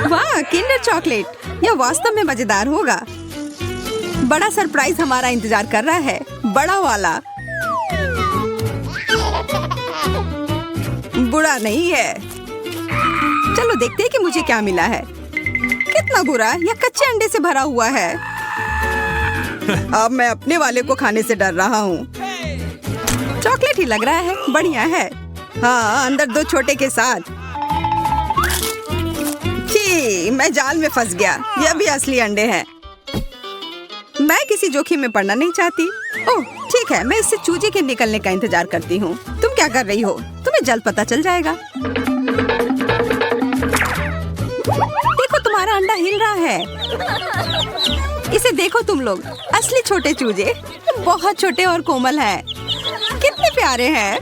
वाह, Kinder chocolate. यह वास्तव में मजेदार होगा। बड़ा सरप्राइज हमारा इंतजार कर रहा है, बड़ा वाला। बुरा नहीं है। चलो देखते हैं कि मुझे क्या मिला है। कितना बुरा, यह कच्चे अंडे से भरा हुआ है। अब मैं अपने वाले को खाने से डर रहा हूँ। चॉकलेट ही लग रहा है, बढ़िया है। हाँ, अंदर 2 छोटे के साथ। छी, मैं जाल में फंस गया। यह भी असली अंडे हैं। मैं किसी जोखिम में पड़ना नहीं चाहती। ओह ठीक है, मैं इससे चूजे के निकलने का इंतजार करती हूँ। तुम क्या कर रही हो? तुम्हें जल्द पता चल जाएगा। देखो, तुम्हारा अंडा हिल रहा है। इसे देखो तुम लोग, असली छोटे चूजे, बहुत छोटे और कोमल हैं। कितने प्यारे हैं।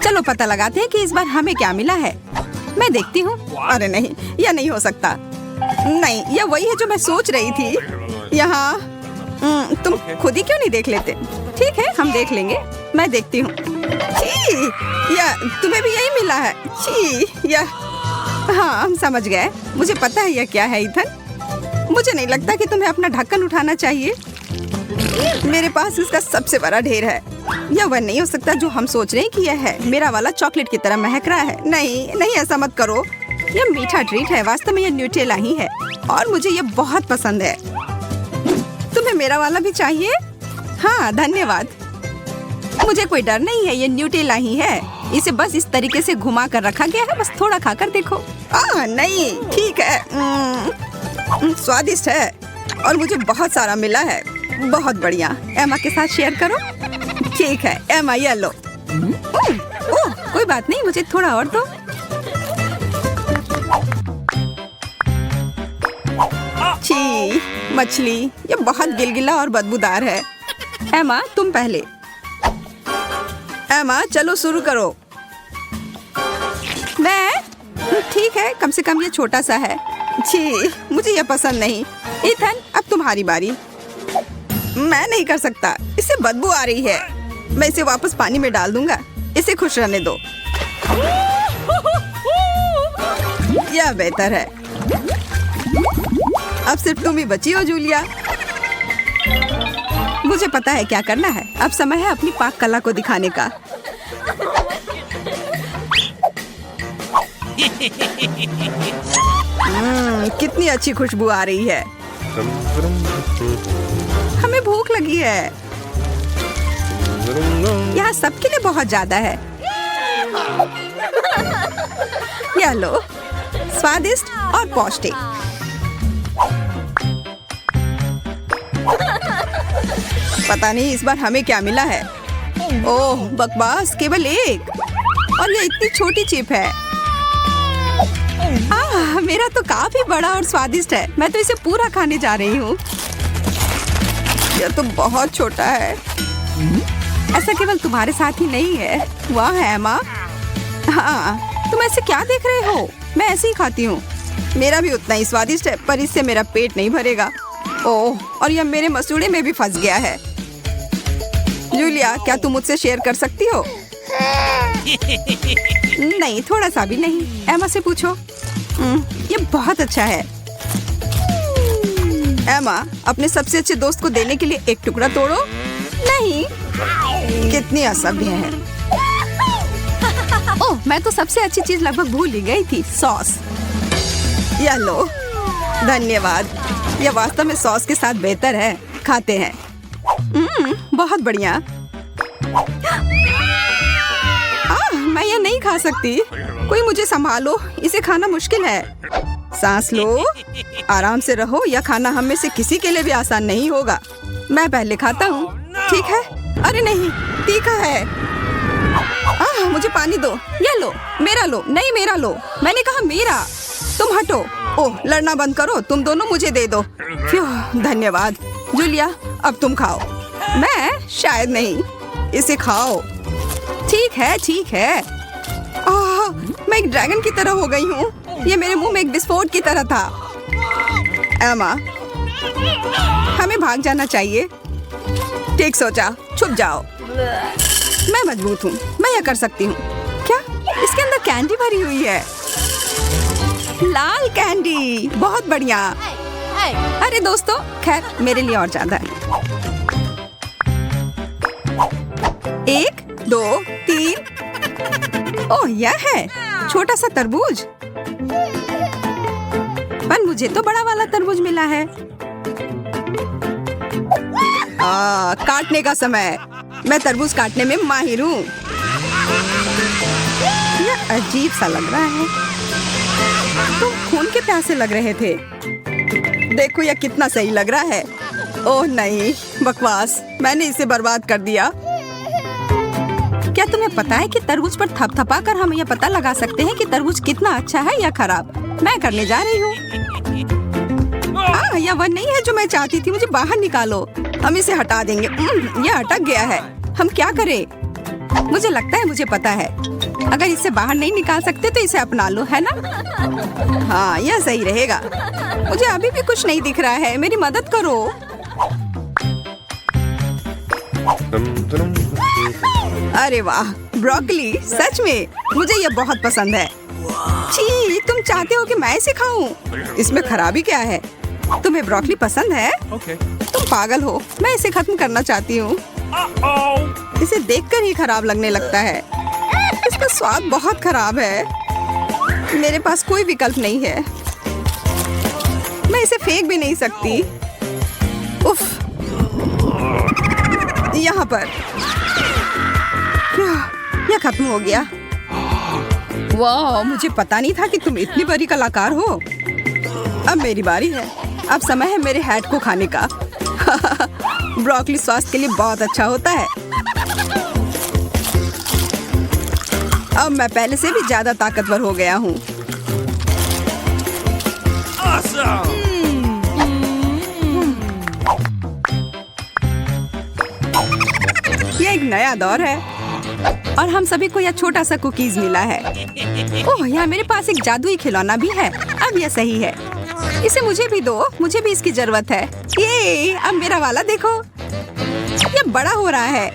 चलो पता लगाते हैं कि इस बार हमें क्या मिला है। मैं देखती हूँ। अरे नहीं, यह नहीं हो सकता। नहीं, यह वही है जो मैं सोच रही थी। यहाँ तुम खुद ही क्यों नहीं देख लेते? ठीक है, हम देख लेंगे। मैं देखती हूँ। या तुम्हें भी यही मिला है? या हाँ, हम समझ गए। मुझे पता है यह क्या है ईथन। मुझे नहीं लगता कि तुम्हें अपना ढक्कन उठाना चाहिए। मेरे पास इसका सबसे बड़ा ढेर है। यह वह नहीं हो सकता जो हम सोच रहे हैं कि यह है। मेरा वाला चॉकलेट की तरह महक रहा है। नहीं नहीं, ऐसा मत करो। यह मीठा ट्रीट है। वास्तव में यह न्यूटेला ही है और मुझे यह बहुत पसंद है। तुम्हें मेरा वाला भी चाहिए? हाँ, धन्यवाद। मुझे कोई डर नहीं है, ये न्यूटेला ही है। इसे बस इस तरीके से घुमा कर रखा गया है। बस थोड़ा खाकर देखो। नहीं, ठीक है। स्वादिष्ट है और मुझे बहुत सारा मिला है। बहुत बढ़िया। एमा के साथ शेयर करो। ठीक है एमा, ये लो। ओह, कोई बात नहीं, मुझे थोड़ा और दो। छी, मछली, ये बहुत गिलगिला और बदबूदार है। एमा, तुम पहले। एमा, चलो शुरू करो। मैं? ठीक है, कम से कम ये छोटा सा है। छी, मुझे ये पसंद नहीं। ईथन, अब तुम्हारी बारी। मैं नहीं कर सकता, इससे बदबू आ रही है। मैं इसे वापस पानी में डाल दूंगा। इसे खुश रहने दो। यह बेहतर है। अब सिर्फ तुम ही बची हो जूलिया। मुझे पता है क्या करना है। अब समय है अपनी पाक कला को दिखाने का। कितनी अच्छी खुशबू आ रही है। हमें भूख लगी है। यहाँ सबके लिए बहुत ज्यादा है। यह लो, स्वादिष्ट और पौष्टिक। पता नहीं इस बार हमें क्या मिला है। ओह बकवास, केवल एक। और ये इतनी छोटी चिप है। मेरा तो काफी बड़ा और स्वादिष्ट है। मैं तो इसे पूरा खाने जा रही हूँ। यह तो बहुत छोटा है। ऐसा केवल तुम्हारे साथ ही नहीं है। वाह है एमा। हाँ, तुम ऐसे क्या देख रहे हो? मैं ऐसे ही खाती हूँ। मेरा भी उतना ही स्वादिष्ट है, पर इससे मेरा पेट नहीं भरेगा। ओह, और यह मेरे मसूड़े में भी फंस गया है। जूलिया, क्या तुम मुझसे शेयर कर सकती हो? नहीं, थोड़ा सा भी नहीं। एमा से पूछो। ये बहुत अच्छा है। एमा, अपने सबसे अच्छे दोस्त को देने के लिए एक टुकड़ा तोड़ो। नहीं, कितनी असभ्य है। ओह, मैं तो सबसे अच्छी चीज लगभग भूल ही गई थी, सॉस। यह लो। धन्यवाद। यह वास्तव में सॉस के साथ बेहतर है। खाते हैं। बहुत बढ़िया। मैं यह नहीं खा सकती। कोई मुझे संभालो, इसे खाना मुश्किल है। सांस लो, आराम से रहो। यह खाना हम में से किसी के लिए भी आसान नहीं होगा। मैं पहले खाता हूँ। ठीक है? अरे नहीं, तीखा है। मुझे पानी दो। यह लो, मेरा लो। नहीं, मेरा लो। मैंने कहा मेरा। तुम हटो। ओह, लड़ना बंद करो। तुम दोनों मुझे दे दो। धन्यवाद। जूलिया, अब तुम खाओ। मैं? शायद नहीं। इसे खाओ। ठीक है, ठीक है। मैं एक ड्रैगन की तरह हो गई हूँ। ये मेरे मुंह में एक विस्फोट की तरह था। एमा, हमें भाग जाना चाहिए। ठीक सोचा, छुप जाओ। मैं मजबूत हूँ। मैं यह कर सकती हूँ। क्या? इसके अंदर कैंडी भरी हुई है। लाल कैंडी, बहुत बढ़िया। अरे दोस्तों, खैर मेरे लिए और ज्यादा है। 1, 2, 3। ओह, यह है छोटा सा तरबूज। पर मुझे तो बड़ा वाला तरबूज मिला है। काटने का समय। मैं तरबूज काटने में माहिर हूँ। यह अजीब सा लग रहा है। तुम खून के प्यासे लग रहे थे। देखो यह कितना सही लग रहा है। ओह नहीं, बकवास, मैंने इसे बर्बाद कर दिया। क्या तुम्हें पता है कि तरबूज पर थपथपा कर हम यह पता लगा सकते हैं कि तरबूज कितना अच्छा है या खराब? मैं करने जा रही हूँ। यह वह नहीं है जो मैं चाहती थी। मुझे बाहर निकालो। हम इसे हटा देंगे। यह अटक गया है। हम क्या करें? मुझे लगता है मुझे पता है। अगर इसे बाहर नहीं निकाल सकते तो इसे अपना लो, है ना? हाँ, यह सही रहेगा। मुझे अभी भी कुछ नहीं दिख रहा है। मेरी मदद करो। अरे वाह, ब्रोकली, सच में मुझे यह बहुत पसंद है। छी, तुम चाहते हो कि मैं इसे खाऊं? इसमें खराबी क्या है? तुम्हें ब्रोकली पसंद है? तुम पागल हो। मैं इसे खत्म करना चाहती हूँ। इसे देखकर ही खराब लगने लगता है। इसका स्वाद बहुत खराब है। मेरे पास कोई विकल्प नहीं है। मैं इसे फेंक भी नहीं सकती। उफ, यहाँ पर यह खत्म हो गया। वाह, मुझे पता नहीं था कि तुम इतनी बड़ी कलाकार हो। अब मेरी बारी है। अब समय है मेरे हैट को खाने का। ब्रोकली स्वास्थ्य के लिए बहुत अच्छा होता है। अब मैं पहले से भी ज्यादा ताकतवर हो गया हूँ। यह एक नया दौर है और हम सभी को यह छोटा सा कुकीज मिला है। ओह, यहाँ मेरे पास एक जादुई खिलौना भी है। अब यह सही है। इसे मुझे भी दो। मुझे भी इसकी जरूरत है। ये अब मेरा वाला देखो, यह बड़ा हो रहा है।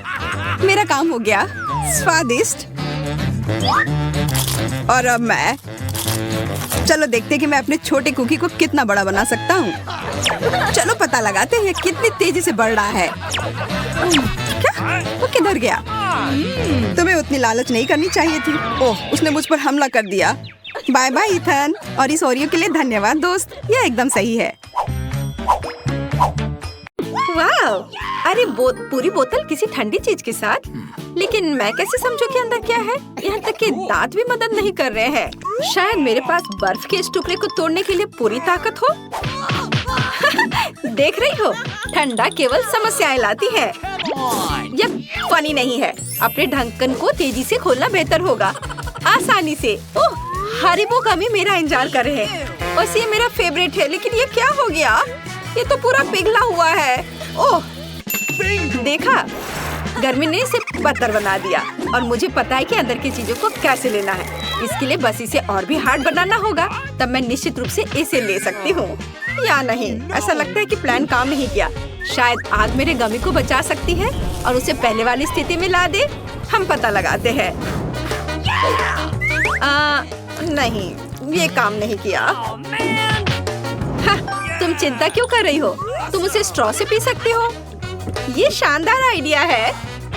मेरा काम हो गया। स्वादिष्ट। और अब मैं, चलो देखते हैं कि मैं अपने छोटे कुकी को कितना बड़ा बना सकता हूँ। चलो पता लगाते हैं कितनी तेजी से बढ़ रहा है। क्या? वो किधर गया? तुम्हें उतनी लालच नहीं करनी चाहिए थी। ओह, उसने मुझ पर हमला कर दिया। बाय बाय इथन, और इस ओरियो के लिए धन्यवाद दोस्त। यह एकदम सही है। वाह, अरे पूरी बोतल किसी ठंडी चीज के साथ। लेकिन मैं कैसे समझूं कि अंदर क्या है? यहाँ तक कि दांत भी मदद नहीं कर रहे हैं। शायद मेरे पास बर्फ के इस टुकड़े को तोड़ने के लिए पूरी ताकत हो। देख रही हो, ठंडा केवल समस्याएं लाती है। यह फनी नहीं है। अपने ढक्कन को तेजी से खोलना बेहतर होगा। आसानी से। ओह, हरीबो गमी मेरा इंतजार कर रहे हैं। और ये मेरा फेवरेट है। लेकिन ये क्या हो गया? ये तो पूरा पिघला हुआ है। ओह, देखा, गर्मी ने इसे पत्थर बना दिया। और मुझे पता है कि अंदर की चीजों को कैसे लेना है। इसके लिए बस इसे और भी हार्ड बनाना होगा। तब मैं निश्चित रूप से इसे ले सकती हूँ या नहीं। ऐसा लगता है कि प्लान काम नहीं किया। शायद आग मेरे गमी को बचा सकती है और उसे पहले वाली स्थिति में ला दे। हम पता लगाते हैं। नहीं, ये काम नहीं किया। तुम चिंता क्यों कर रही हो? तुम उसे स्ट्रॉ से पी सकती हो। ये शानदार आइडिया है।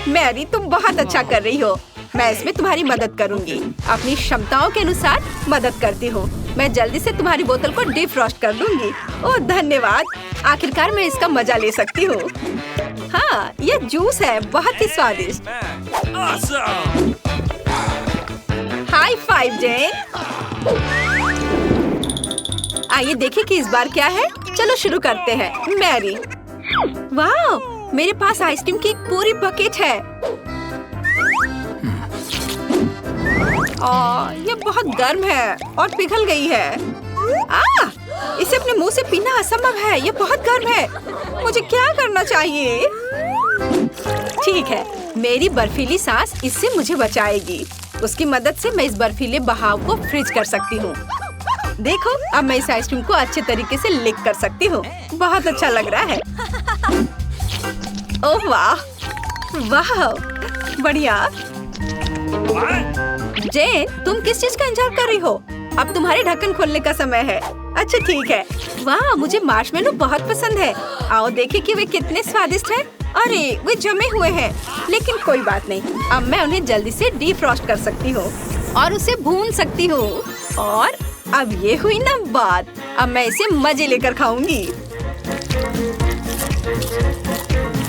मैरी, तुम बहुत अच्छा कर रही हो। मैं इसमें तुम्हारी मदद करूंगी। अपनी क्षमताओं के अनुसार मदद करती हूँ। मैं जल्दी से तुम्हारी बोतल को डिफ्रॉस्ट कर दूंगी। ओह धन्यवाद। आखिरकार मैं इसका मजा ले सकती हूँ। हाँ, ये जूस है, बहुत ही स्वादिष्ट। हाई फाइव जेन। आइए देखें कि इस बार क्या है। चलो शुरू करते हैं। मैरी, वाह, मेरे पास आइसक्रीम की एक पूरी बकेट है। ये बहुत गर्म है और पिघल गई है। इसे अपने मुंह से पीना असंभव है। ये बहुत गर्म है। मुझे क्या करना चाहिए? ठीक है, मेरी बर्फीली सांस इससे मुझे बचाएगी। उसकी मदद से मैं इस बर्फीले बहाव को फ्रीज कर सकती हूँ। देखो, अब मैं इस आइसक्रीम को अच्छे तरीके से लिक कर सकती हूँ। बहुत अच्छा लग रहा है। ओह वाह, वाह, बढ़िया। जेन, तुम किस चीज का इंतजार कर रही हो? अब तुम्हारे ढक्कन खोलने का समय है। अच्छा ठीक है। वाह, मुझे मार्शमेलो बहुत पसंद है। आओ देखें कि वे कितने स्वादिष्ट हैं। अरे वे जमे हुए हैं, लेकिन कोई बात नहीं। अब मैं उन्हें जल्दी से डीफ्रॉस्ट कर सकती हूँ और उसे भून सकती हूँ। और अब ये हुई ना बात। अब मैं इसे मजे लेकर खाऊंगी।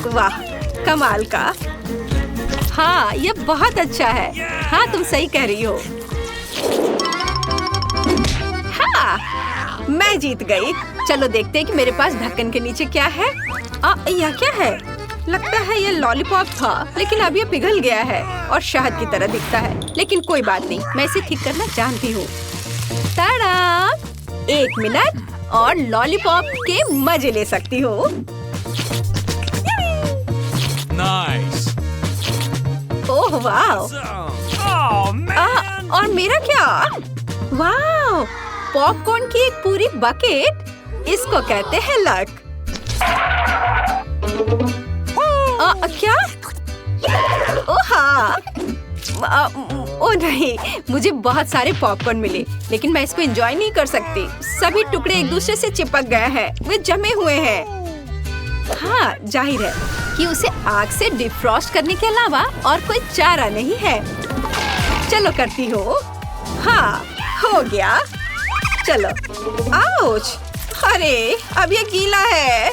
वाह, कमाल का। हाँ, ये बहुत अच्छा है। हाँ, तुम सही कह रही हो। हाँ, मैं जीत गई। चलो देखते हैं कि मेरे पास ढक्कन के नीचे क्या है। यह क्या है? लगता है ये लॉलीपॉप था, लेकिन अब ये पिघल गया है और शहद की तरह दिखता है। लेकिन कोई बात नहीं, मैं इसे ठीक करना जानती हूँ। ताड़ा! 1 मिनट और लॉलीपॉप के मजे ले सकती हूँ। Nice. ओह वाह! Oh man. और मेरा क्या? वाह! पॉपकॉर्न की एक पूरी बकेट। इसको कहते हैं लक। क्या? ओह हाँ। ओह नहीं, मुझे बहुत सारे पॉपकॉर्न मिले, लेकिन मैं इसको एंजॉय नहीं कर सकती। सभी टुकड़े एक दूसरे से चिपक गए हैं। वे जमे हुए हैं। हाँ, जाहिर है कि उसे आग से डिफ्रॉस्ट करने के अलावा और कोई चारा नहीं है। चलो करती हूँ। हाँ, हो गया। चलो। आउच! अरे, अब ये गीला है।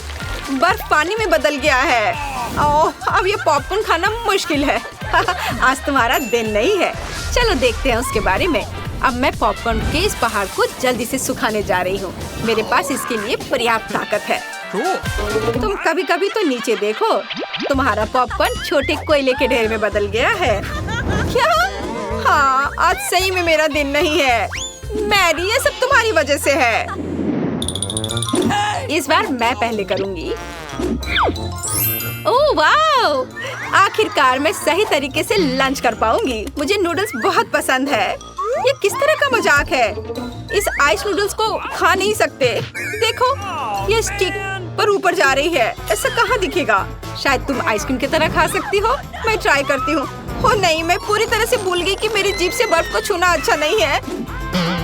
बर्फ पानी में बदल गया है। ओह, अब ये पॉपकॉर्न खाना मुश्किल है। आज तुम्हारा दिन नहीं है। चलो देखते हैं उसके बारे में। अब मैं पॉपकॉर्न के इस पहाड़ को जल्दी से सुखाने जा रही हूँ। मेरे पास इसके लिए पर्याप्त ताकत है। तुम कभी कभी तो नीचे देखो। तुम्हारा पॉपकॉर्न छोटे कोयले के ढेर में बदल गया है। क्या? हाँ, आज सही में मेरा दिन नहीं है। मैरी, ये सब तुम्हारी वजह से है। इस बार मैं पहले करूंगी। ओह वाह! आखिरकार मैं सही तरीके से लंच कर पाऊंगी। मुझे नूडल्स बहुत पसंद है। ये किस तरह का मजाक है? इस आइस नूडल्स को खा नहीं सकते। देखो, ये स्टिक पर ऊपर जा रही है। ऐसा कहाँ दिखेगा? शायद तुम आइसक्रीम की तरह खा सकती हो। मैं ट्राई करती हूँ। ओह नहीं, मैं पूरी तरह से भूल गई कि मेरी जीभ से बर्फ को छूना अच्छा नहीं है।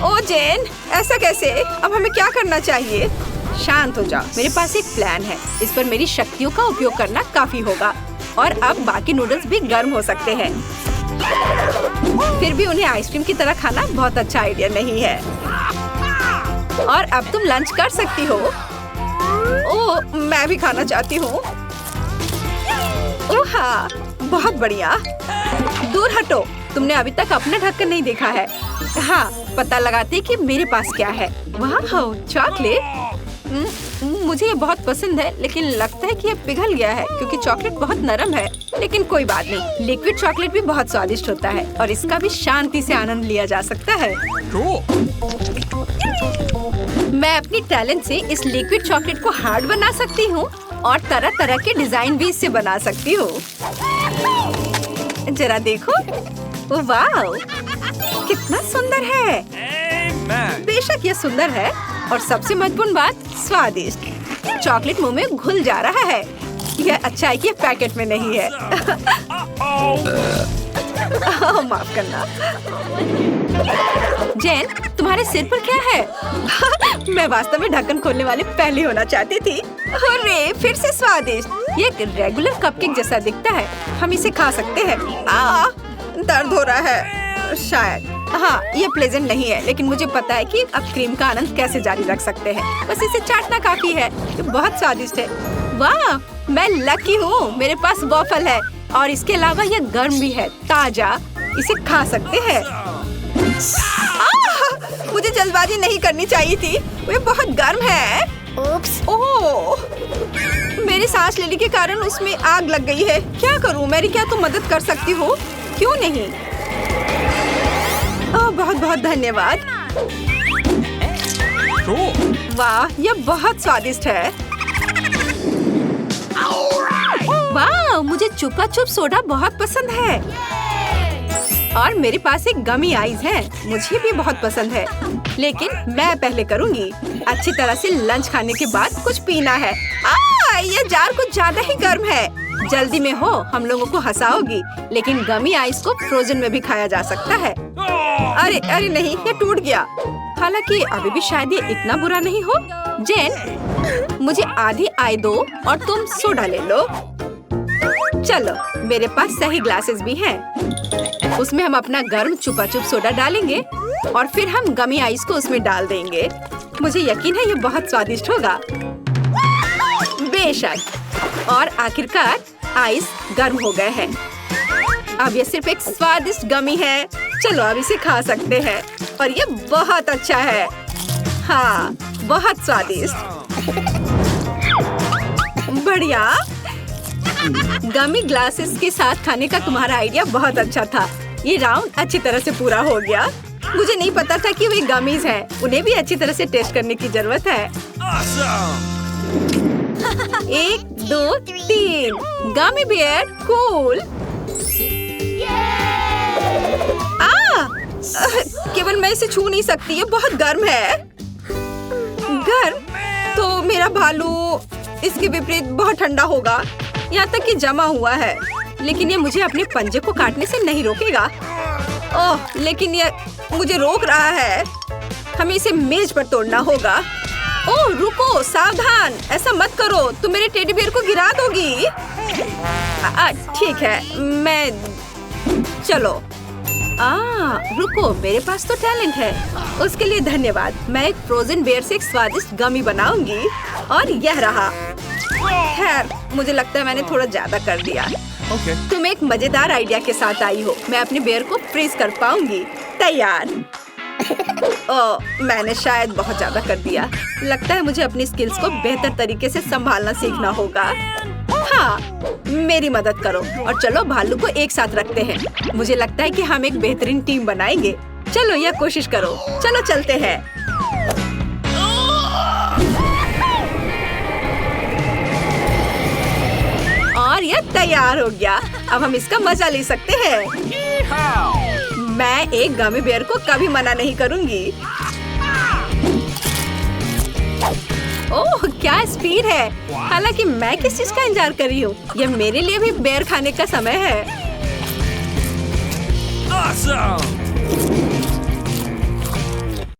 ओह जेन, ऐसा कैसे? अब हमें क्या करना चाहिए? शांत हो जाओ, मेरे पास एक प्लान है। इस पर मेरी शक्तियों का उपयोग करना काफी होगा। और अब बाकी नूडल्स भी गर्म हो सकते हैं। फिर भी उन्हें आइसक्रीम की तरह खाना बहुत अच्छा आइडिया नहीं है। और अब तुम लंच कर सकती हो। ओह, मैं भी खाना चाहती हूँ। ओह हाँ, बहुत बढ़िया। दूर हटो, तुमने अभी तक अपना ढक्कन नहीं देखा है। हाँ, पता लगाते कि मेरे पास क्या है। वाह, चॉकलेट। मुझे ये बहुत पसंद है, लेकिन लगता है कि ये पिघल गया है क्योंकि चॉकलेट बहुत नरम है। लेकिन कोई बात नहीं, लिक्विड चॉकलेट भी बहुत स्वादिष्ट होता है और इसका भी शांति से आनंद लिया जा सकता है। मैं अपनी टैलेंट से इस लिक्विड चॉकलेट को हार्ड बना सकती हूँ और तरह तरह के डिजाइन भी इससे बना सकती हूँ। जरा देखो। वाह, कितना सुंदर है। बेशक ये सुंदर है और सबसे महत्वपूर्ण बात, स्वादिष्ट। चॉकलेट मुंह में घुल जा रहा है। यह अच्छा है कि पैकेट में नहीं है। माफ करना। जेन, तुम्हारे सिर पर क्या है? मैं वास्तव में ढक्कन खोलने वाले पहले होना चाहती थी। अरे, फिर से स्वादिष्ट। ये एक रेगुलर कपकेक जैसा दिखता है। हम इसे खा सकते हैं। दर्द हो रहा है शायद। हाँ, ये प्लेजेंट नहीं है, लेकिन मुझे पता है कि अब क्रीम का आनंद कैसे जारी रख सकते हैं। बस इसे चाटना काफी है। ये बहुत स्वादिष्ट है। वाह, मैं लकी हूँ। मेरे पास वॉफल है और इसके अलावा ये गर्म भी है, ताजा। इसे खा सकते हैं। मुझे जल्दबाजी नहीं करनी चाहिए थी। ये बहुत गर्म है। उप्स। ओह, मेरी सांस लेने के कारण उसमें आग लग गई है। क्या करूँ मैरी? क्या तुम मदद कर सकती हो? क्यों नहीं? बहुत बहुत धन्यवाद। वाह, यह बहुत स्वादिष्ट है। वाह, मुझे चुपा चुप सोडा बहुत पसंद है। और मेरे पास एक गमी आइस है। मुझे भी बहुत पसंद है, लेकिन मैं पहले करूंगी। अच्छी तरह से लंच खाने के बाद कुछ पीना है। ये जार कुछ ज्यादा ही गर्म है। जल्दी में हो, हम लोगों को हंसाओगी, लेकिन गमी आइस को फ्रोजन में भी खाया जा सकता है। अरे अरे नहीं, ये टूट गया। हालांकि अभी भी शायद ये इतना बुरा नहीं हो। जेन, मुझे आधी आय दो और तुम सोडा ले लो। चलो, मेरे पास सही ग्लासेस भी हैं। उसमें हम अपना गर्म चुपा चुप सोडा डालेंगे और फिर हम गमी आइस को उसमें डाल देंगे। मुझे यकीन है ये बहुत स्वादिष्ट होगा। बेशक। और आखिरकार आइस गर्म हो गए हैं। अब ये सिर्फ एक स्वादिष्ट गमी है। चलो अब इसे खा सकते हैं और ये बहुत अच्छा है। हाँ, बहुत स्वादिष्ट। बढ़िया। गमी ग्लासेस के साथ खाने का तुम्हारा आइडिया बहुत अच्छा था। ये राउंड अच्छी तरह से पूरा हो गया। मुझे नहीं पता था कि वे गमीज हैं। उन्हें भी अच्छी तरह से टेस्ट करने की जरूरत है। Awesome! 1, 2, 3 गमी बियर कूल। केवल मैं इसे छू नहीं सकती, ये बहुत गर्म है। गर्म? तो मेरा भालू इसके विपरीत बहुत ठंडा होगा। यहाँ तक कि जमा हुआ है, लेकिन ये मुझे अपने पंजे को काटने से नहीं रोकेगा। ओह, लेकिन ये मुझे रोक रहा है। हमें इसे मेज पर तोड़ना होगा। ओह रुको, सावधान, ऐसा मत करो, तुम मेरे टेडी बियर को गिरा दोगी। ठीक है, मैं चलो। रुको, मेरे पास तो टैलेंट है। उसके लिए धन्यवाद। मैं एक फ्रोजन बेयर से एक स्वादिष्ट गमी बनाऊंगी और यह रहा। खैर, मुझे लगता है मैंने थोड़ा ज्यादा कर दिया। Okay. तुम एक मजेदार आइडिया के साथ आई हो। मैं अपने बेयर को फ्रीज कर पाऊंगी। तैयार। ओह, मैंने शायद बहुत ज्यादा कर दिया। लगता है मुझे अपनी स्किल्स को बेहतर तरीके से संभालना सीखना होगा। हाँ, मेरी मदद करो और चलो भालू को एक साथ रखते हैं। मुझे लगता है कि हम एक बेहतरीन टीम बनाएंगे। चलो यह कोशिश करो। चलो चलते हैं। और यह तैयार हो गया। अब हम इसका मजा ले सकते हैं। मैं एक गमी बेयर को कभी मना नहीं करूंगी। ओह, क्या स्पीड है। हालांकि मैं किस चीज का इंतजार कर रही हूँ। यह मेरे लिए भी बेयर खाने का समय है। Awesome!